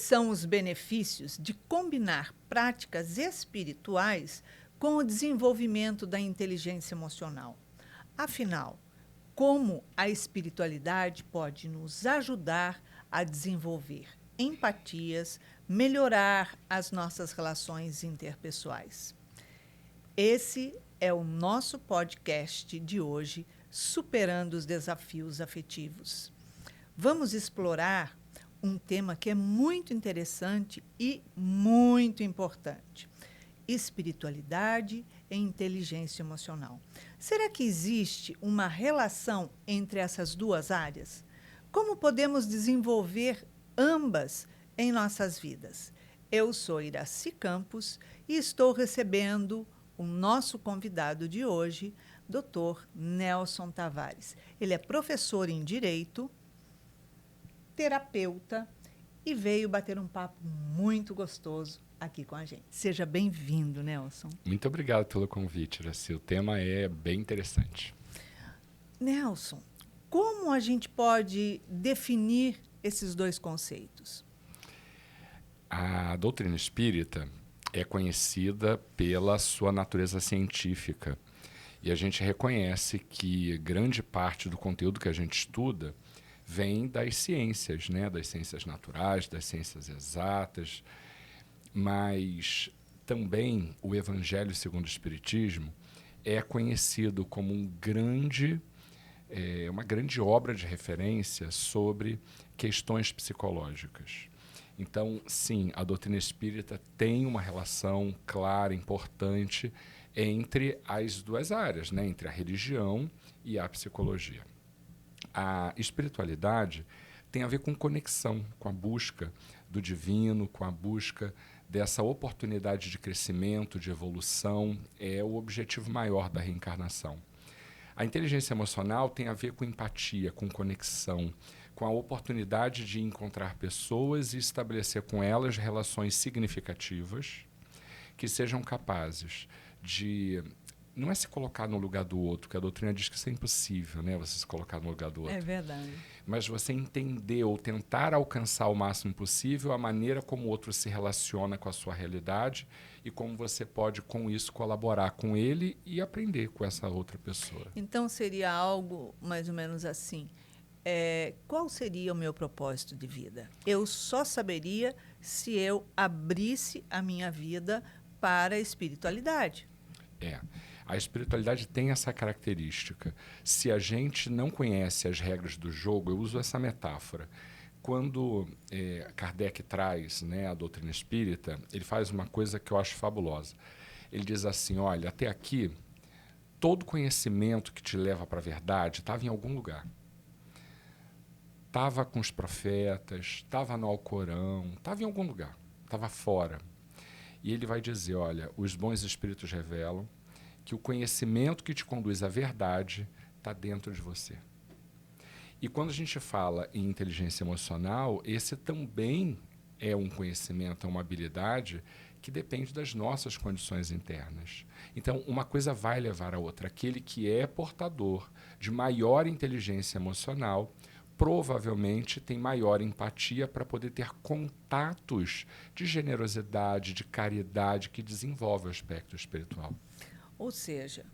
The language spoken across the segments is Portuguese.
são os benefícios de combinar práticas espirituais com o desenvolvimento da inteligência emocional? Afinal, como a espiritualidade pode nos ajudar a desenvolver empatias, melhorar as nossas relações interpessoais? Esse é o nosso podcast de hoje, Superando os Desafios Afetivos. Vamos explorar um tema que é muito interessante e muito importante: espiritualidade e inteligência emocional. Será que existe uma relação entre essas duas áreas? Como podemos desenvolver ambas em nossas vidas? Eu sou Iraci Campos e estou recebendo o nosso convidado de hoje, Dr. Nelson Tavares. Ele é professor em Direito, terapeuta e veio bater um papo muito gostoso aqui com a gente. Seja bem-vindo, Nelson. Muito obrigado pelo convite, Iraci. O tema é bem interessante. Nelson, como a gente pode definir esses dois conceitos? A doutrina espírita é conhecida pela sua natureza científica e a gente reconhece que grande parte do conteúdo que a gente estuda vem das ciências, né? Das ciências naturais, das ciências exatas, mas também o Evangelho segundo o Espiritismo é conhecido como uma grande obra de referência sobre questões psicológicas. Então, sim, a doutrina espírita tem uma relação clara, importante, entre as duas áreas, né? Entre a religião e a psicologia. A espiritualidade tem a ver com conexão, com a busca do divino, com a busca dessa oportunidade de crescimento, de evolução, é o objetivo maior da reencarnação. A inteligência emocional tem a ver com empatia, com conexão, com a oportunidade de encontrar pessoas e estabelecer com elas relações significativas que sejam capazes de... Não é se colocar no lugar do outro, porque a doutrina diz que isso é impossível, né? Você se colocar no lugar do outro. É verdade. Mas você entender ou tentar alcançar o máximo possível a maneira como o outro se relaciona com a sua realidade e como você pode, com isso, colaborar com ele e aprender com essa outra pessoa. Então, seria algo mais ou menos assim. Qual seria o meu propósito de vida? Eu só saberia se eu abrisse a minha vida para a espiritualidade. A espiritualidade tem essa característica. Se a gente não conhece as regras do jogo, eu uso essa metáfora. Quando Kardec traz, né, a doutrina espírita, ele faz uma coisa que eu acho fabulosa. Ele diz assim, olha, até aqui, todo conhecimento que te leva para a verdade estava em algum lugar. Estava com os profetas, estava no Alcorão, estava em algum lugar, estava fora. E ele vai dizer, olha, os bons espíritos revelam que o conhecimento que te conduz à verdade está dentro de você. E quando a gente fala em inteligência emocional, esse também é um conhecimento, é uma habilidade que depende das nossas condições internas. Então, uma coisa vai levar a outra. Aquele que é portador de maior inteligência emocional provavelmente tem maior empatia para poder ter contatos de generosidade, de caridade, que desenvolve o aspecto espiritual. Ou seja,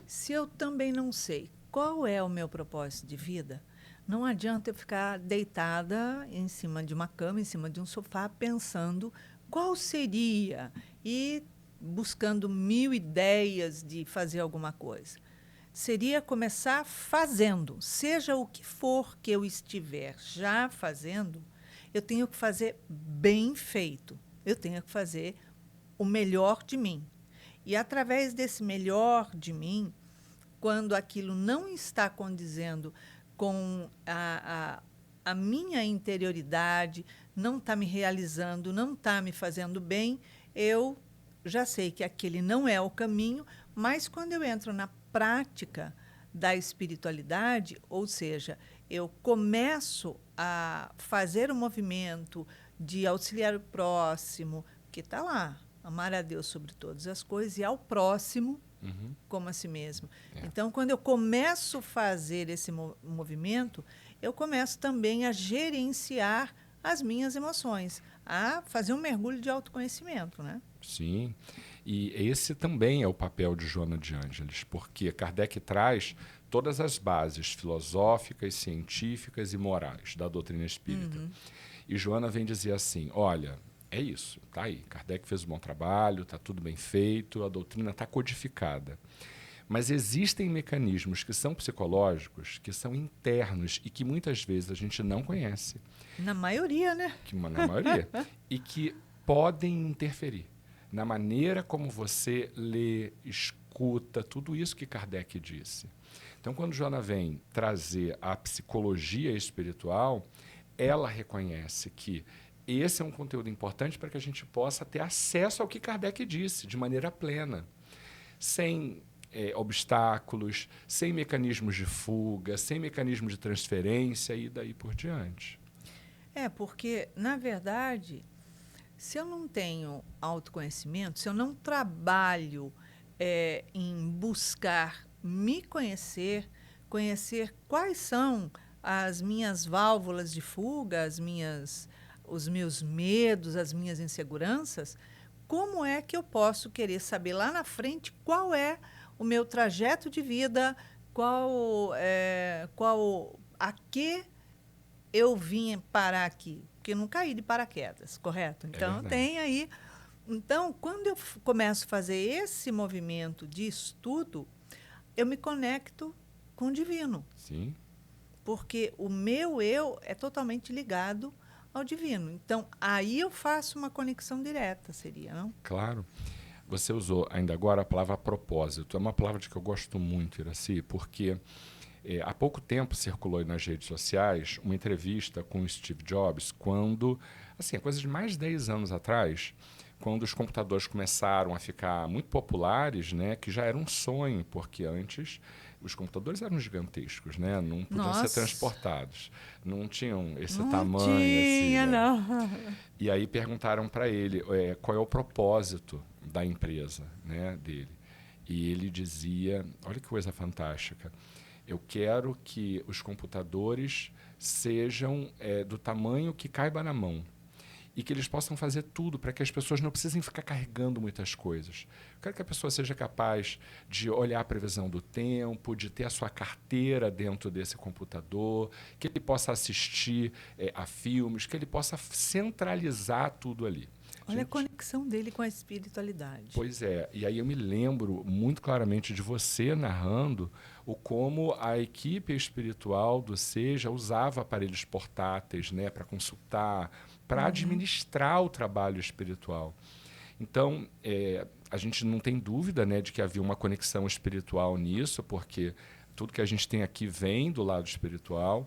se eu também não sei qual é o meu propósito de vida, não adianta eu ficar deitada em cima de uma cama, em cima de um sofá, pensando qual seria e buscando 1000 ideias de fazer alguma coisa. Seria começar fazendo, seja o que for que eu estiver já fazendo, eu tenho que fazer bem feito, eu tenho que fazer o melhor de mim. E através desse melhor de mim, quando aquilo não está condizendo com a minha interioridade, não está me realizando, não está me fazendo bem, eu já sei que aquele não é o caminho, mas quando eu entro na prática da espiritualidade, ou seja, eu começo a fazer o movimento de auxiliar o próximo, que está lá, amar a Deus sobre todas as coisas e ao próximo como a si mesmo. Então, quando eu começo a fazer esse movimento, eu começo também a gerenciar as minhas emoções, a fazer um mergulho de autoconhecimento, né? Sim, e esse também é o papel de Joana de Ângeles, porque Kardec traz todas as bases filosóficas, científicas e morais da doutrina espírita. E Joana vem dizer assim, olha, é isso, tá aí, Kardec fez um bom trabalho, está tudo bem feito, a doutrina está codificada. Mas existem mecanismos que são psicológicos, que são internos e que muitas vezes a gente não conhece. Na maioria, né? Na maioria. E que podem interferir na maneira como você lê, escuta, tudo isso que Kardec disse. Então, quando Joana vem trazer a psicologia espiritual, ela reconhece que esse é um conteúdo importante para que a gente possa ter acesso ao que Kardec disse de maneira plena, sem obstáculos, sem mecanismos de fuga, sem mecanismos de transferência e daí por diante. Porque, na verdade, se eu não tenho autoconhecimento, se eu não trabalho em buscar me conhecer, conhecer quais são as minhas válvulas de fuga, os meus medos, as minhas inseguranças, como é que eu posso querer saber lá na frente qual é o meu trajeto de vida, a que eu vim parar aqui? Porque eu não caí de paraquedas, correto? Então, tem aí. Então, quando eu começo a fazer esse movimento de estudo, eu me conecto com o divino. Sim. Porque o meu eu é totalmente ligado ao divino. Então, aí eu faço uma conexão direta, seria, não? Claro. Você usou ainda agora a palavra propósito. É uma palavra que eu gosto muito, Iraci, porque há pouco tempo circulou nas redes sociais uma entrevista com o Steve Jobs, quando, assim, coisa de mais de 10 anos atrás, quando os computadores começaram a ficar muito populares, né, que já era um sonho, porque antes os computadores eram gigantescos, né, não podiam ser transportados, não tinham esse tamanho. Não tinha, assim, né? não. E aí perguntaram para ele qual é o propósito da empresa, né, dele. E ele dizia, olha que coisa fantástica, eu quero que os computadores sejam do tamanho que caiba na mão e que eles possam fazer tudo para que as pessoas não precisem ficar carregando muitas coisas. Eu quero que a pessoa seja capaz de olhar a previsão do tempo, de ter a sua carteira dentro desse computador, que ele possa assistir a filmes, que ele possa centralizar tudo ali. Olha a conexão dele com a espiritualidade. Pois é, e aí eu me lembro muito claramente de você narrando como a equipe espiritual do SEJA usava aparelhos portáteis, né, para consultar, para administrar o trabalho espiritual. Então, a gente não tem dúvida, né, de que havia uma conexão espiritual nisso, porque tudo que a gente tem aqui vem do lado espiritual,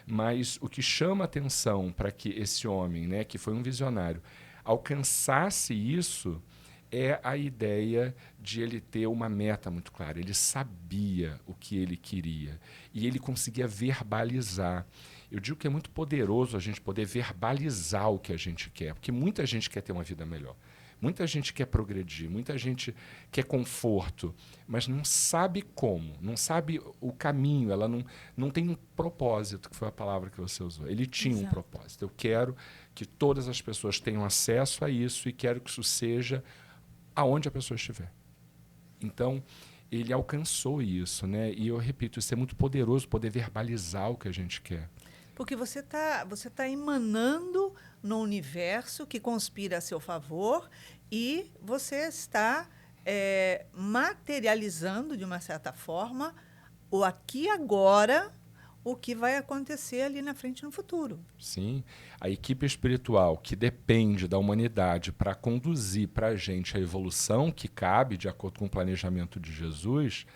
mas o que chama atenção para que esse homem, né, que foi um visionário, alcançasse isso é a ideia de ele ter uma meta muito clara. Ele sabia o que ele queria e ele conseguia verbalizar. Eu digo que é muito poderoso a gente poder verbalizar o que a gente quer, porque muita gente quer ter uma vida melhor. Muita gente quer progredir, muita gente quer conforto, mas não sabe como, não sabe o caminho, ela não tem um propósito, que foi a palavra que você usou. Ele tinha um propósito. Eu quero que todas as pessoas tenham acesso a isso e quero que isso seja aonde a pessoa estiver. Então, ele alcançou isso, né? E eu repito, isso é muito poderoso, poder verbalizar o que a gente quer. Porque você tá emanando no universo que conspira a seu favor e você está materializando, de uma certa forma, o aqui e agora, o que vai acontecer ali na frente no futuro. Sim. A equipe espiritual que depende da humanidade para conduzir para a gente a evolução que cabe de acordo com o planejamento de Jesus,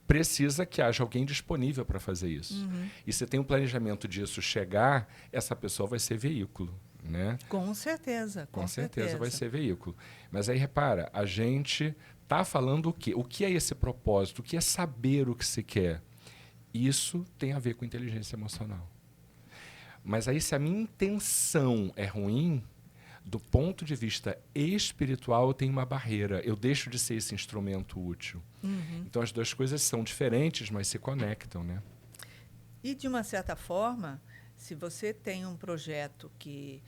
precisa que haja alguém disponível para fazer isso. E se tem um planejamento disso chegar, essa pessoa vai ser veículo. Né? Com certeza. Com certeza vai ser veículo. Mas aí, repara, a gente está falando o quê? O que é esse propósito? O que é saber o que se quer? Isso tem a ver com inteligência emocional. Mas aí, se a minha intenção é ruim, do ponto de vista espiritual, eu tenho uma barreira. Eu deixo de ser esse instrumento útil. Então, as duas coisas são diferentes, mas se conectam, né? E, de uma certa forma, se você tem um projeto que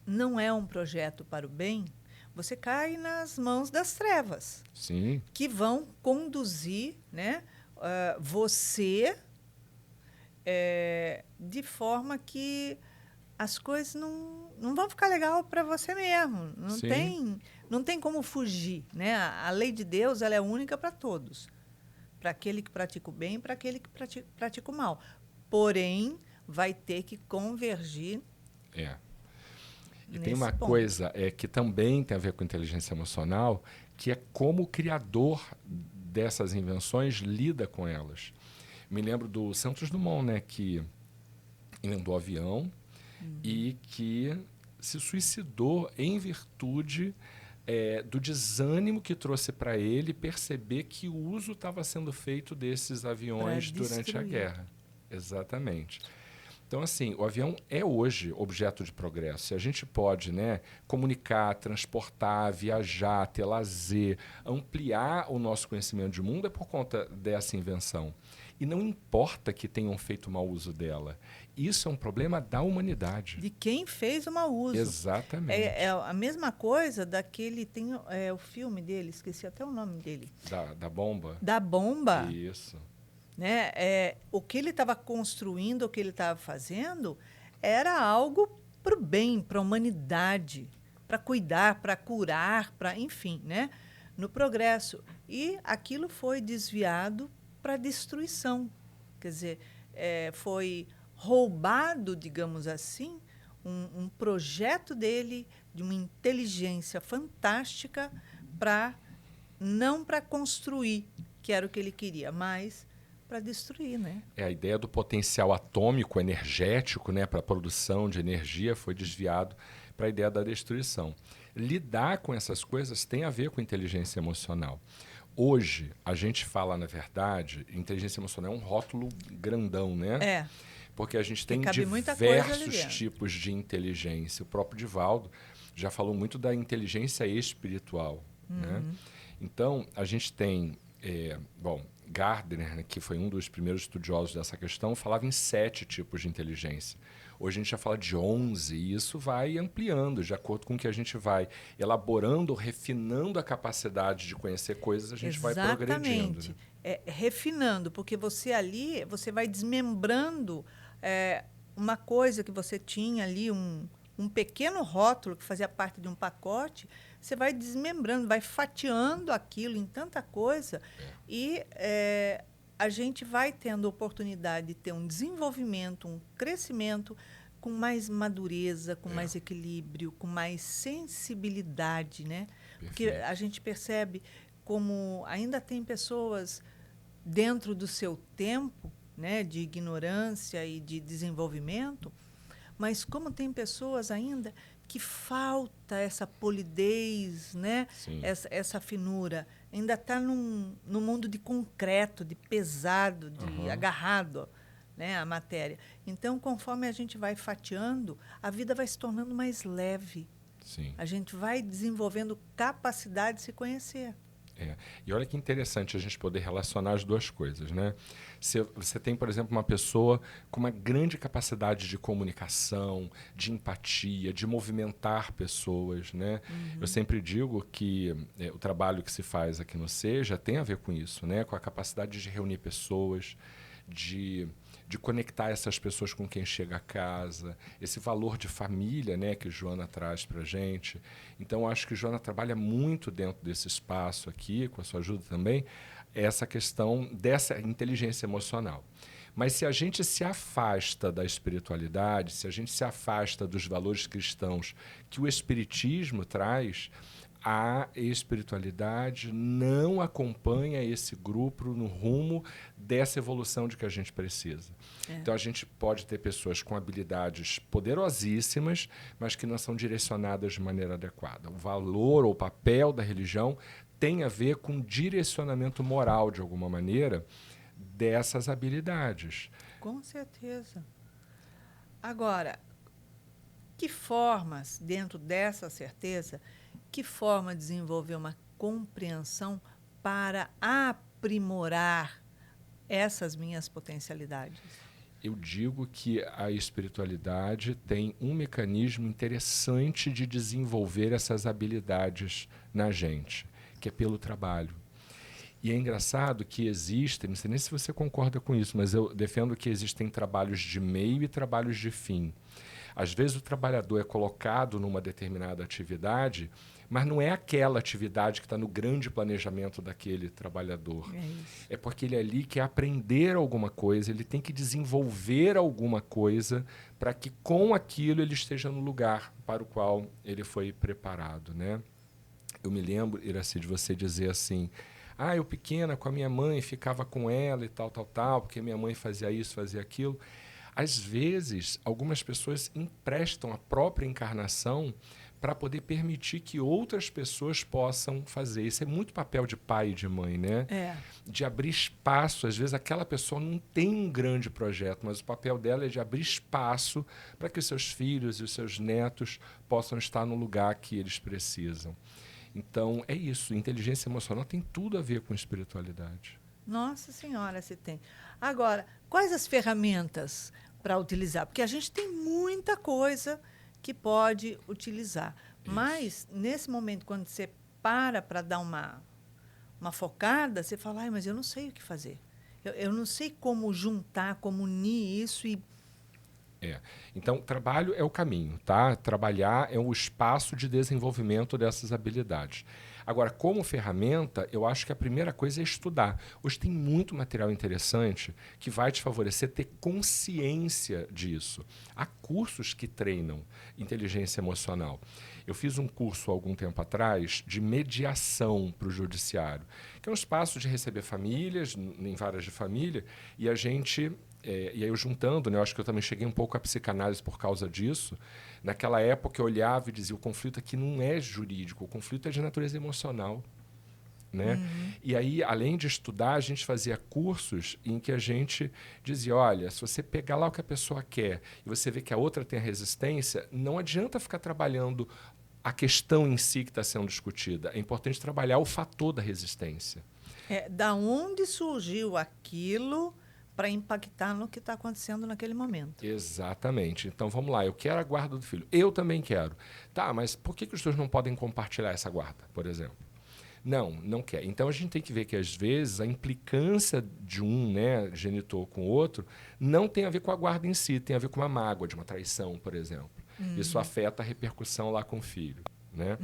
não é um projeto para o bem, você cai nas mãos das trevas, Sim. que vão conduzir, né, você de forma que as coisas não vão ficar legal para você mesmo. Sim. Não tem como fugir, né? A lei de Deus, ela é única para todos. Para aquele que pratica o bem e para aquele que pratica o mal. Porém, vai ter que convergir É. E tem nesse uma ponto. coisa que também tem a ver com inteligência emocional, que é como o criador dessas invenções lida com elas. Me lembro do Santos Dumont, né, que inventou o avião e que se suicidou em virtude do desânimo que trouxe para ele perceber que o uso estava sendo feito desses aviões durante a guerra. Exatamente. Então, assim, o avião é hoje objeto de progresso. Se a gente pode, né, comunicar, transportar, viajar, ter lazer, ampliar o nosso conhecimento de mundo, é por conta dessa invenção. E não importa que tenham feito mau uso dela. Isso é um problema da humanidade. De quem fez o mau uso. Exatamente. É a mesma coisa daquele... Tem o filme dele, esqueci até o nome dele. Da bomba? Da bomba. Isso. Né? O que ele estava construindo, o que ele estava fazendo, era algo para o bem, para a humanidade, para cuidar, para curar, para, enfim, né? No progresso. E aquilo foi desviado para destruição. Quer dizer, foi roubado, digamos assim, um projeto dele, de uma inteligência fantástica, não para construir, que era o que ele queria, mas para destruir, né? A ideia do potencial atômico, energético, né, para a produção de energia foi desviado para a ideia da destruição. Lidar com essas coisas tem a ver com inteligência emocional. Hoje, a gente fala, na verdade, inteligência emocional é um rótulo grandão, né? Porque a gente tem diversos tipos de inteligência. O próprio Divaldo já falou muito da inteligência espiritual, né? Então, a gente tem... Gardner, né, que foi um dos primeiros estudiosos dessa questão, falava em 7 tipos de inteligência. Hoje a gente já fala de 11 e isso vai ampliando, de acordo com que a gente vai elaborando, refinando a capacidade de conhecer coisas, a gente vai progredindo. Né? Refinando, porque você vai desmembrando uma coisa que você tinha ali, um pequeno rótulo que fazia parte de um pacote, você vai desmembrando, vai fatiando aquilo em tanta coisa e a gente vai tendo oportunidade de ter um desenvolvimento, um crescimento com mais madureza, com mais equilíbrio, com mais sensibilidade, né? Porque a gente percebe como ainda tem pessoas dentro do seu tempo, né, de ignorância e de desenvolvimento, mas como tem pessoas ainda que falta essa polidez, né? Essa finura. Ainda está num mundo de concreto, de pesado, de agarrado, né, à matéria. Então, conforme a gente vai fatiando, a vida vai se tornando mais leve. A gente vai desenvolvendo capacidade de se conhecer. E olha que interessante a gente poder relacionar as duas coisas, né? Você tem, por exemplo, uma pessoa com uma grande capacidade de comunicação, de empatia, de movimentar pessoas, né? Eu sempre digo que o trabalho que se faz aqui no Seja tem a ver com isso, né? Com a capacidade de reunir pessoas, de conectar essas pessoas com quem chega a casa, esse valor de família, né, que Joana traz para a gente. Então, acho que Joana trabalha muito dentro desse espaço aqui, com a sua ajuda também, essa questão dessa inteligência emocional. Mas se a gente se afasta da espiritualidade, se a gente se afasta dos valores cristãos que o Espiritismo traz, a espiritualidade não acompanha esse grupo no rumo dessa evolução de que a gente precisa. Então, a gente pode ter pessoas com habilidades poderosíssimas, mas que não são direcionadas de maneira adequada. O valor ou o papel da religião tem a ver com direcionamento moral, de alguma maneira, dessas habilidades. Com certeza. Agora, que formas, dentro dessa certeza, que forma desenvolver uma compreensão para aprimorar essas minhas potencialidades? Eu digo que a espiritualidade tem um mecanismo interessante de desenvolver essas habilidades na gente, que é pelo trabalho. E é engraçado que existem, não sei nem se você concorda com isso, mas eu defendo que existem trabalhos de meio e trabalhos de fim. Às vezes o trabalhador é colocado numa determinada atividade, mas não é aquela atividade que está no grande planejamento daquele trabalhador. É porque ele ali quer aprender alguma coisa, ele tem que desenvolver alguma coisa para que com aquilo ele esteja no lugar para o qual ele foi preparado, né? Eu me lembro, Iracy, de você dizer assim, eu pequena com a minha mãe ficava com ela e tal, porque minha mãe fazia isso, fazia aquilo. Às vezes, algumas pessoas emprestam a própria encarnação para poder permitir que outras pessoas possam fazer. Isso é muito papel de pai e de mãe, né? De abrir espaço. Às vezes, aquela pessoa não tem um grande projeto, mas o papel dela é de abrir espaço para que os seus filhos e os seus netos possam estar no lugar que eles precisam. Então, é isso. Inteligência emocional tem tudo a ver com espiritualidade. Nossa Senhora, se tem. Agora, quais as ferramentas para utilizar? Porque a gente tem muita coisa que pode utilizar. Isso. Mas, nesse momento, quando você para dar uma focada, você fala, mas eu não sei o que fazer. Eu não sei como juntar, como unir isso e... Então, trabalho é o caminho, tá? Trabalhar é o espaço de desenvolvimento dessas habilidades. Agora, como ferramenta, eu acho que a primeira coisa é estudar. Hoje tem muito material interessante que vai te favorecer ter consciência disso. Há cursos que treinam inteligência emocional. Eu fiz um curso há algum tempo atrás de mediação para o judiciário, que é um espaço de receber famílias, em varas de família, e a gente... e aí eu juntando, né, eu acho que eu também cheguei um pouco à psicanálise por causa disso. Naquela época eu olhava e dizia, o conflito aqui não é jurídico, o conflito é de natureza emocional. Né? E aí, além de estudar, a gente fazia cursos em que a gente dizia, olha, se você pegar lá o que a pessoa quer e você vê que a outra tem a resistência, não adianta ficar trabalhando a questão em si que está sendo discutida. É importante trabalhar o fator da resistência. Da onde surgiu aquilo para impactar no que está acontecendo naquele momento. Exatamente. Então, vamos lá. Eu quero a guarda do filho. Eu também quero. Tá, mas por que os dois não podem compartilhar essa guarda, por exemplo? Não quer. Então, a gente tem que ver que, às vezes, a implicância de um, né, genitor com o outro não tem a ver com a guarda em si, tem a ver com uma mágoa, de uma traição, por exemplo. Isso afeta a repercussão lá com o filho. Né?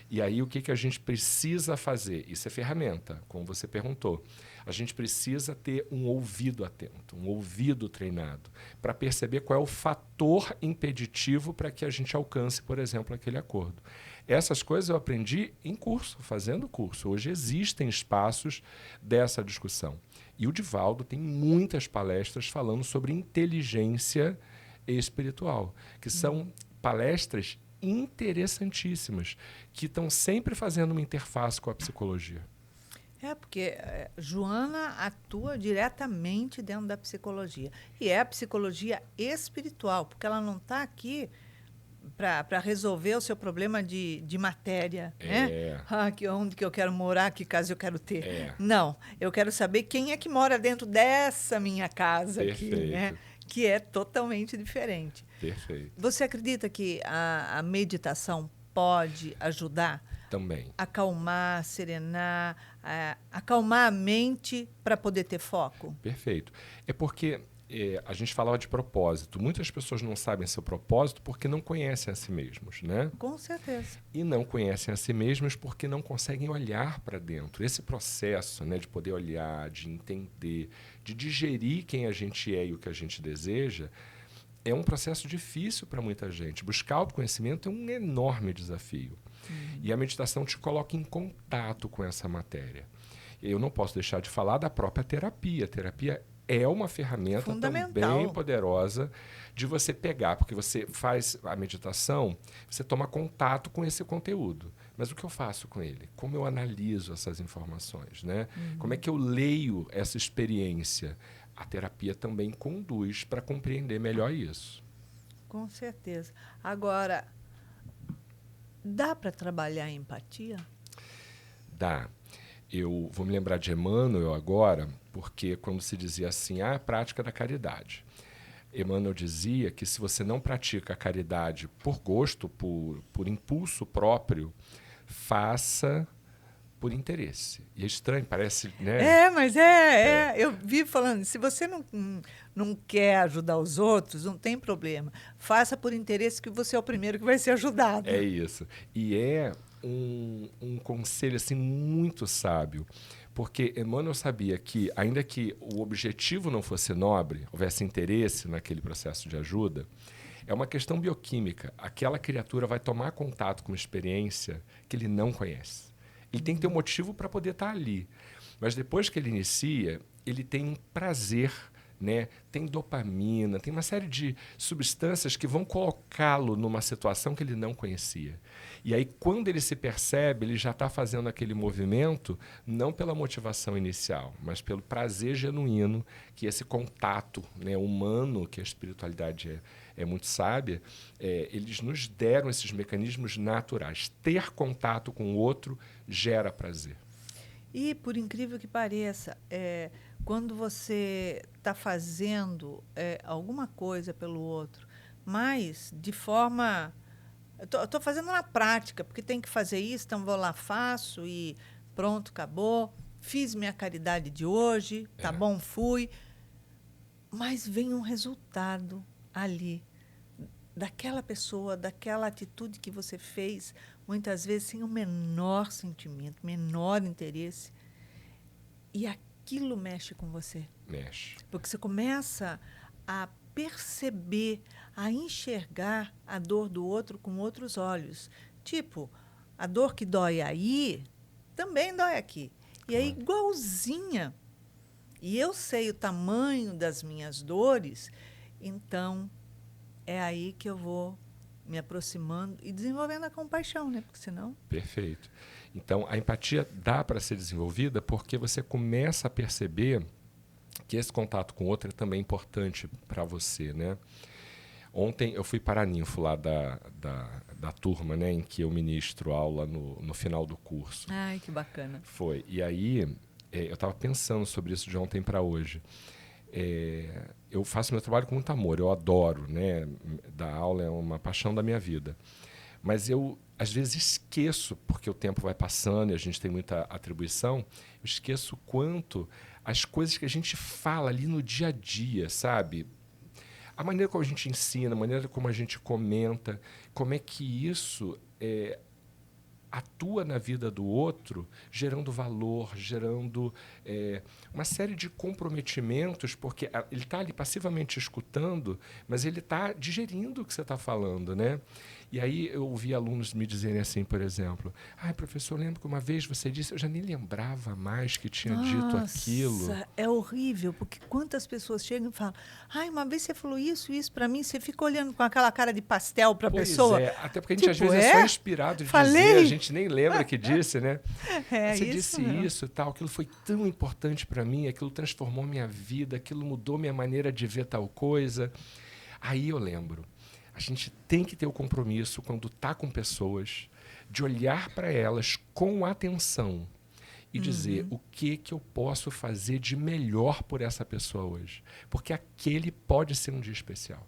E aí, o que a gente precisa fazer? Isso é ferramenta, como você perguntou. A gente precisa ter um ouvido atento, um ouvido treinado, para perceber qual é o fator impeditivo para que a gente alcance, por exemplo, aquele acordo. Essas coisas eu aprendi em curso, fazendo curso. Hoje existem espaços dessa discussão. E o Divaldo tem muitas palestras falando sobre inteligência espiritual, que são palestras interessantíssimas, que estão sempre fazendo uma interface com a psicologia. Porque Joana atua diretamente dentro da psicologia. E é a psicologia espiritual, porque ela não está aqui para resolver o seu problema de matéria. Né? Onde que eu quero morar, que casa eu quero ter. Não, eu quero saber quem é que mora dentro dessa minha casa aqui, né? Que é totalmente diferente. Perfeito. Você acredita que a meditação pode ajudar? Também. Acalmar, serenar, acalmar a mente para poder ter foco? Perfeito. É porque a gente falava de propósito. Muitas pessoas não sabem seu propósito porque não conhecem a si mesmos, né? Com certeza. E não conhecem a si mesmos porque não conseguem olhar para dentro. Esse processo, né, de poder olhar, de entender, de digerir quem a gente é e o que a gente deseja, é um processo difícil para muita gente. Buscar autoconhecimento é um enorme desafio. E a meditação te coloca em contato com essa matéria. Eu não posso deixar de falar da própria terapia. A terapia é uma ferramenta também poderosa de você pegar, porque você faz a meditação, você toma contato com esse conteúdo. Mas o que eu faço com ele? Como eu analiso essas informações? Né? Como é que eu leio essa experiência? A terapia também conduz para compreender melhor isso. Com certeza. Agora, dá para trabalhar a empatia? Dá. Eu vou me lembrar de Emmanuel agora, porque quando se dizia assim, a prática da caridade. Emmanuel dizia que se você não pratica a caridade por gosto, por impulso próprio, faça por interesse. E é estranho, parece, né? Mas eu vivo falando, se você não quer ajudar os outros, não tem problema. Faça por interesse que você é o primeiro que vai ser ajudado. É isso. E é um conselho assim, muito sábio, porque Emmanuel sabia que, ainda que o objetivo não fosse nobre, houvesse interesse naquele processo de ajuda, é uma questão bioquímica. Aquela criatura vai tomar contato com uma experiência que ele não conhece. Ele tem que ter um motivo para poder estar ali. Mas depois que ele inicia, ele tem um prazer, né? Tem dopamina, tem uma série de substâncias que vão colocá-lo numa situação que ele não conhecia. E aí, quando ele se percebe, ele já está fazendo aquele movimento não pela motivação inicial, mas pelo prazer genuíno que esse contato, né, humano, que a espiritualidade é muito sábia, eles nos deram esses mecanismos naturais. Ter contato com o outro gera prazer. E, por incrível que pareça, quando você está fazendo alguma coisa pelo outro, mas de forma... Eu estou fazendo na prática, porque tem que fazer isso, então vou lá, faço e pronto, acabou. Fiz minha caridade de hoje, tá bom, fui. Mas vem um resultado ali, daquela pessoa, daquela atitude que você fez, muitas vezes sem o menor sentimento, menor interesse. E aquilo mexe com você. Mexe. Porque você começa a perceber, a enxergar a dor do outro com outros olhos. Tipo, a dor que dói aí, também dói aqui. E é igualzinha. E eu sei o tamanho das minhas dores, então é aí que eu vou me aproximando e desenvolvendo a compaixão, né? Porque senão... Perfeito. Então, a empatia dá para ser desenvolvida porque você começa a perceber que esse contato com o outro é também importante para você, né? Ontem eu fui paraninfo lá da turma, né, em que eu ministro aula no final do curso. Ai, que bacana. Foi. E aí, eu estava pensando sobre isso de ontem para hoje. Eu faço meu trabalho com muito amor, eu adoro, né? Dar aula é uma paixão da minha vida. Mas eu, às vezes, esqueço, porque o tempo vai passando e a gente tem muita atribuição, eu esqueço quanto as coisas que a gente fala ali no dia a dia, sabe? A maneira como a gente ensina, a maneira como a gente comenta, como é que isso atua na vida do outro, gerando valor, gerando uma série de comprometimentos, porque ele está ali passivamente escutando, mas ele está digerindo o que você está falando, né? E aí eu ouvi alunos me dizerem assim, por exemplo, professor, lembro que uma vez você disse, eu já nem lembrava mais que tinha dito aquilo. Nossa, é horrível, porque quantas pessoas chegam e falam, uma vez você falou isso para mim, você fica olhando com aquela cara de pastel para a pessoa. Até porque a gente às vezes é só inspirado de dizer, a gente nem lembra que disse, né? Você disse isso e tal, aquilo foi tão importante para mim, aquilo transformou minha vida, aquilo mudou minha maneira de ver tal coisa. Aí eu lembro. A gente tem que ter o compromisso, quando está com pessoas, de olhar para elas com atenção e dizer o que eu posso fazer de melhor por essa pessoa hoje. Porque aquele pode ser um dia especial.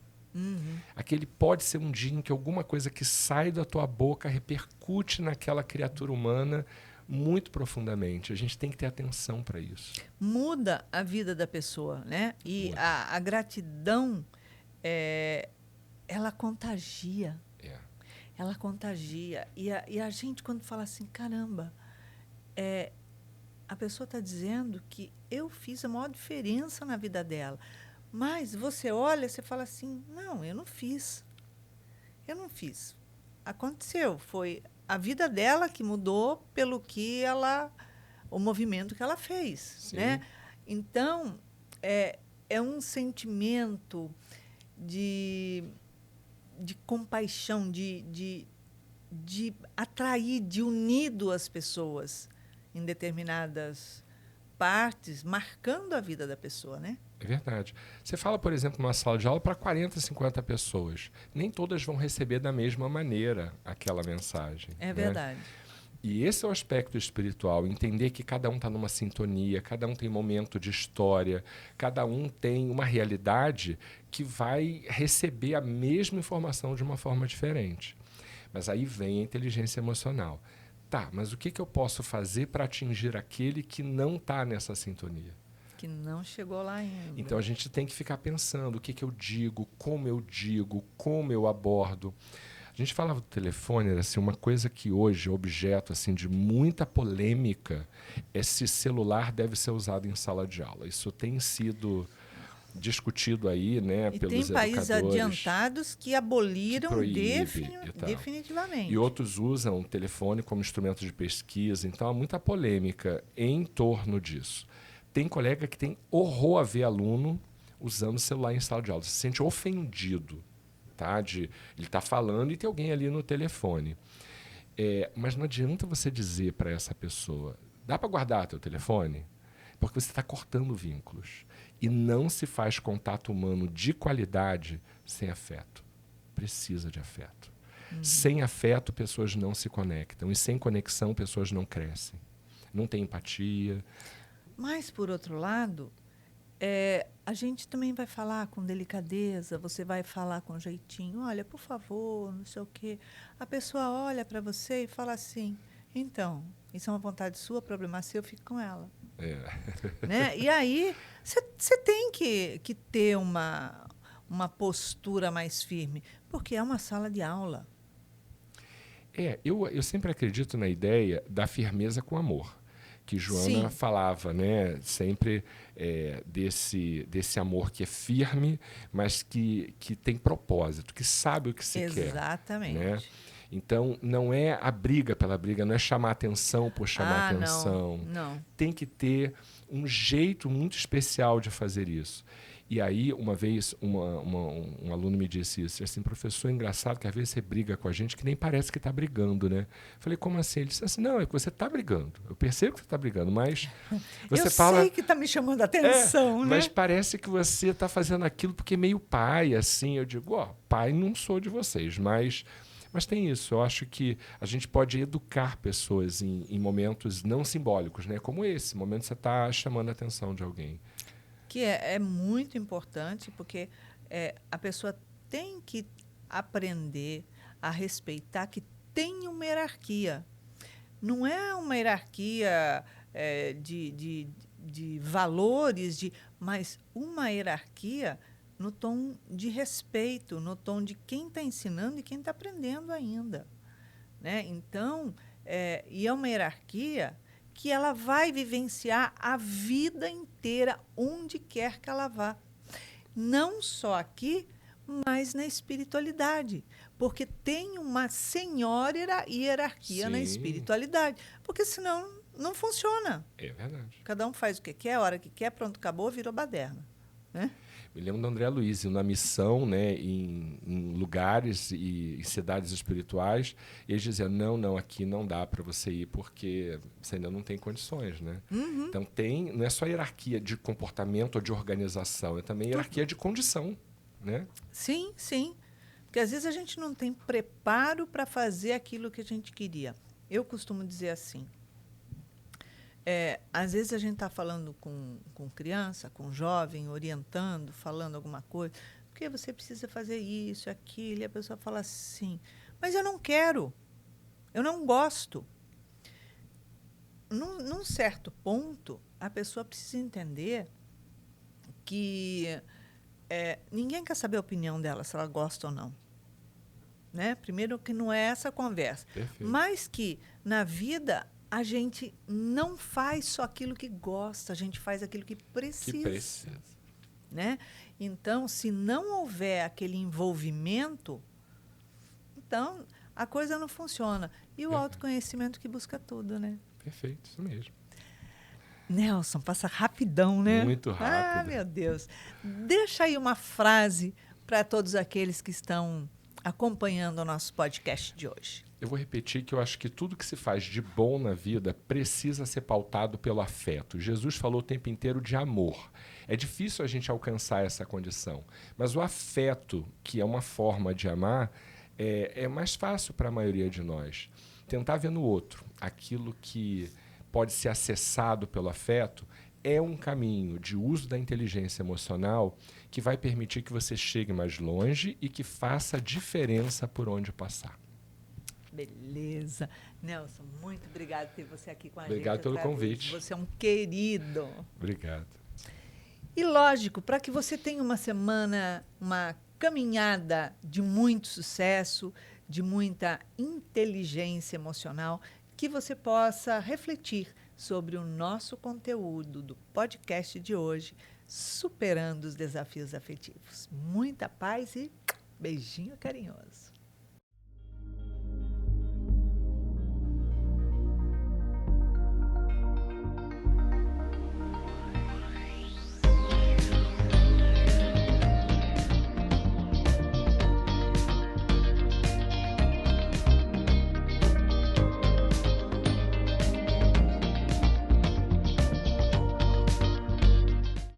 Aquele pode ser um dia em que alguma coisa que sai da tua boca repercute naquela criatura humana muito profundamente. A gente tem que ter atenção para isso. Muda a vida da pessoa, né? E a gratidão... ela contagia. Ela contagia. E a gente, quando fala assim, caramba, a pessoa está dizendo que eu fiz a maior diferença na vida dela. Mas você olha, você fala assim, não, eu não fiz. Eu não fiz. Aconteceu. Foi a vida dela que mudou pelo que o movimento que ela fez. Sim. Né? Então, é um sentimento de compaixão, de atrair, de unir duas pessoas em determinadas partes, marcando a vida da pessoa, né? É verdade. Você fala, por exemplo, numa sala de aula para 40, 50 pessoas. Nem todas vão receber da mesma maneira aquela mensagem. É verdade. E esse é o aspecto espiritual, entender que cada um está numa sintonia, cada um tem momento de história, cada um tem uma realidade que vai receber a mesma informação de uma forma diferente. Mas aí vem a inteligência emocional. Tá, mas o que eu posso fazer para atingir aquele que não está nessa sintonia? Que não chegou lá ainda. Então a gente tem que ficar pensando o que eu digo, como eu abordo. A gente falava do telefone, era assim, uma coisa que hoje é objeto assim, de muita polêmica é se celular deve ser usado em sala de aula. Isso tem sido discutido aí, né, e pelos tem países educadores. adiantados que aboliram Que proíbe definitivamente. E outros usam o telefone como instrumento de pesquisa. Então há muita polêmica em torno disso. Tem colega que tem horror a ver aluno usando o celular em sala de aula. Se sente ofendido. Tá? Ele está falando e tem alguém ali no telefone. Mas não adianta você dizer para essa pessoa, dá para guardar teu telefone? Porque você está cortando vínculos. E não se faz contato humano de qualidade sem afeto. Precisa de afeto. Sem afeto, pessoas não se conectam. E sem conexão, pessoas não crescem. Não tem empatia. Mas, por outro lado, a gente também vai falar com delicadeza, você vai falar com jeitinho, olha, por favor, não sei o quê. A pessoa olha para você e fala assim, então, isso é uma vontade sua, problema seu, eu fico com ela. Né? E aí, você tem que ter uma postura mais firme, porque é uma sala de aula. Eu sempre acredito na ideia da firmeza com amor. Que Joana falava, né? Sempre desse amor que é firme, mas que tem propósito, que sabe o que se quer. Exatamente. Né? Então, não é a briga pela briga, não é chamar atenção por chamar atenção. Não. Tem que ter um jeito muito especial de fazer isso. E aí, uma vez, um aluno me disse isso, assim, professor, é engraçado que às vezes você briga com a gente que nem parece que está brigando, né? Falei, como assim? Ele disse assim, não, é que você está brigando. Eu percebo que você está brigando, mas você fala... Eu sei que está me chamando a atenção, né? Mas parece que você está fazendo aquilo porque é meio pai, assim. Eu digo, pai não sou de vocês, mas tem isso. Eu acho que a gente pode educar pessoas em momentos não simbólicos, né? Como esse, momento que você está chamando a atenção de alguém. Que é muito importante, porque a pessoa tem que aprender a respeitar que tem uma hierarquia. Não é uma hierarquia de valores, mas uma hierarquia no tom de respeito, no tom de quem está ensinando e quem está aprendendo ainda. Né? Então, e é uma hierarquia que ela vai vivenciar a vida inteira, onde quer que ela vá. Não só aqui, mas na espiritualidade. Porque tem uma senhora hierarquia na espiritualidade. Porque senão não funciona. É verdade. Cada um faz o que quer, a hora que quer, pronto, acabou, virou baderna. Né? Me lembro do André Aloysio, na missão, né, em lugares e em cidades espirituais, e eles diziam, não, aqui não dá para você ir porque você ainda não tem condições. Né? Uhum. Então, não é só hierarquia de comportamento ou de organização, é também hierarquia de condição. Né? Sim. Porque às vezes a gente não tem preparo para fazer aquilo que a gente queria. Eu costumo dizer assim, às vezes a gente está falando com criança, com jovem, orientando, falando alguma coisa, porque você precisa fazer isso, aquilo, e a pessoa fala assim, mas eu não quero, eu não gosto. Num certo ponto, a pessoa precisa entender que ninguém quer saber a opinião dela, se ela gosta ou não. Né? Primeiro que não é essa a conversa. Perfeito. Mas que, na vida, a gente não faz só aquilo que gosta, a gente faz aquilo que precisa. Né? Então, se não houver aquele envolvimento, então a coisa não funciona. E o autoconhecimento que busca tudo, né? Perfeito, isso mesmo. Nelson, passa rapidão, né? Muito rápido. Ah, meu Deus. Deixa aí uma frase para todos aqueles que estão acompanhando o nosso podcast de hoje. Eu vou repetir que eu acho que tudo que se faz de bom na vida precisa ser pautado pelo afeto. Jesus falou o tempo inteiro de amor. É difícil a gente alcançar essa condição, mas o afeto, que é uma forma de amar, é mais fácil para a maioria de nós. tentar ver no outro aquilo que pode ser acessado pelo afeto é um caminho de uso da inteligência emocional que vai permitir que você chegue mais longe e que faça diferença por onde passar. Beleza. Nelson, muito obrigado por ter você aqui com a gente. Obrigado pelo convite. Você é um querido. Obrigado. E lógico, para que você tenha uma semana, uma caminhada de muito sucesso, de muita inteligência emocional, que você possa refletir sobre o nosso conteúdo do podcast de hoje, Superando os Desafios Afetivos. Muita paz e beijinho carinhoso.